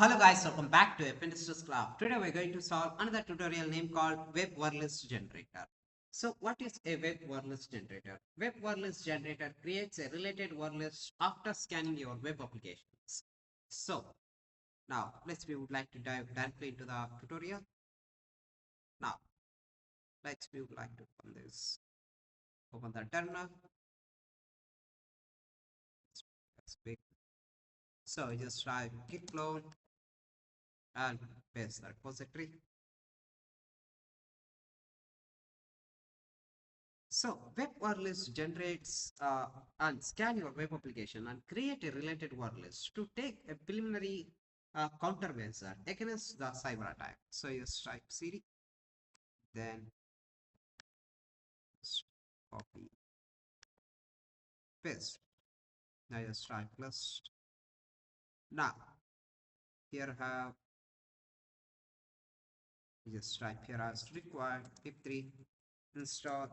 Hello guys, welcome back to Apprentices Club. Today we're going to solve another tutorial name called Web Wordlist Generator. So what is a Web Wordlist Generator? Web Wordlist Generator creates a related word list after scanning your web applications. So now we would like to dive directly into the tutorial. Now we would like to open the terminal. That's big. So just type git clone and paste the repository. So web word list generates and scan your web application and create a related word list to take a preliminary countermeasure against the cyber attack. So you type cd, then copy, paste. Now you type list. Now here have you just type here as required pip3 install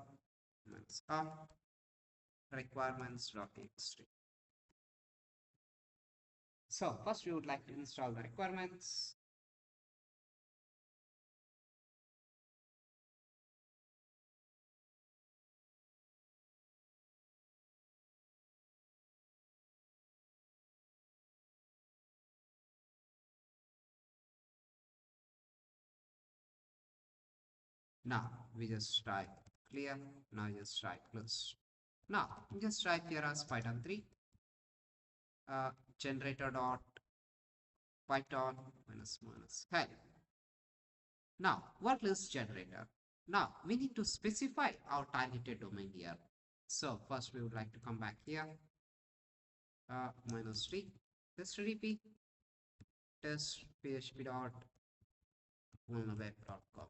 requirements.txt. So first we would like to install the requirements. Now we just type clear. Now just type close. Now just type here as Python 3 generator dot Python minus help. Now what list generator? Now we need to specify our targeted domain here. So first we would like to come back here -3 test repeat test php dot vulnerabilities.com.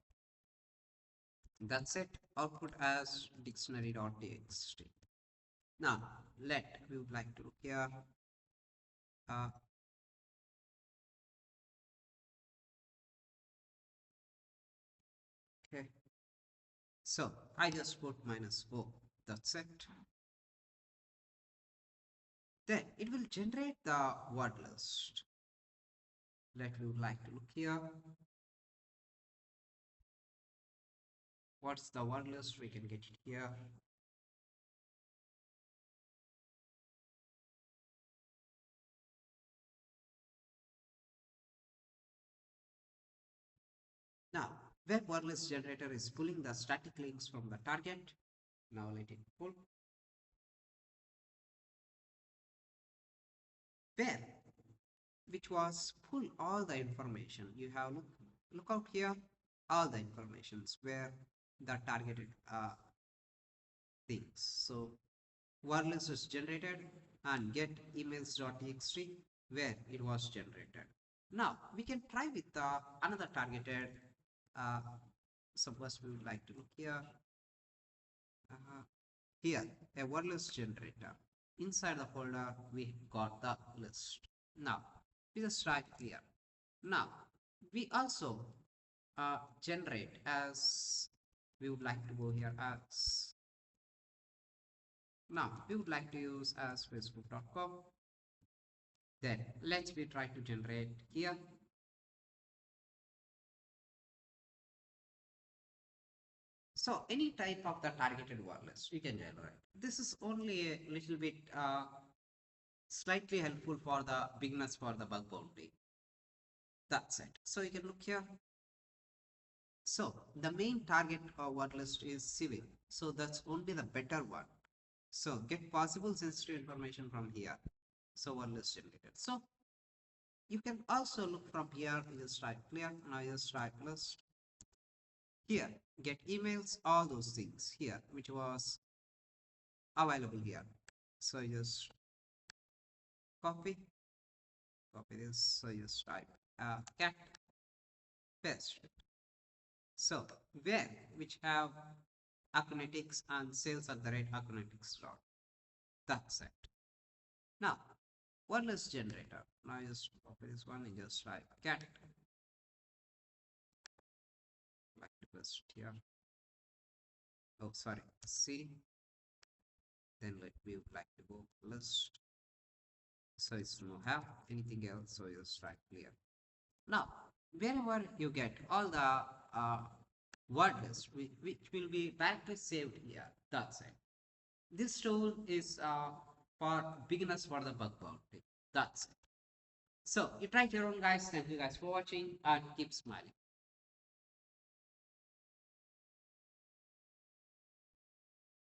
That's it. Output as dictionary.txt. Now we would like to look here. Okay. So I just put -4. That's it. Then it will generate the word list. We would like to look here. What's the word list? We can get it here. Now, web word list generator is pulling the static links from the target. Now let it pull. Where? Which was pull all the information. You have look out here, all the informations where the targeted things. So word list is generated and get emails.txt where it was generated. Now we can try with another targeted. Suppose we would like to look here. Here a word list generator. Inside the folder we got the list. Now we just type here. Now we also generate as we would like to go here as. Now we would like to use as facebook.com. Then let's try to generate here. So any type of the targeted word list you can generate. This is only a little bit slightly helpful for the beginners for the bug bounty. That's it. So you can look here. So the main target word list is civil. So that's only the better one. So get possible sensitive information from here. So word list generated. So you can also look from here. You just type clear. Now you just type list. Here get emails, all those things here which was available here. So you just copy this. So you just type cat paste. So where which have Acronetics and sales@acronetics. That's it. Now word list generator. Now just copy this one and just type cat. Like to paste here. Oh sorry, C. Then we would like to go list. So it's no have anything else. So just type clear. Now, wherever you get all the word list, which will be directly saved here, that's it. This tool is for beginners for the bug bounty. That's it. So you try it your own, guys. Thank you guys for watching and keep smiling.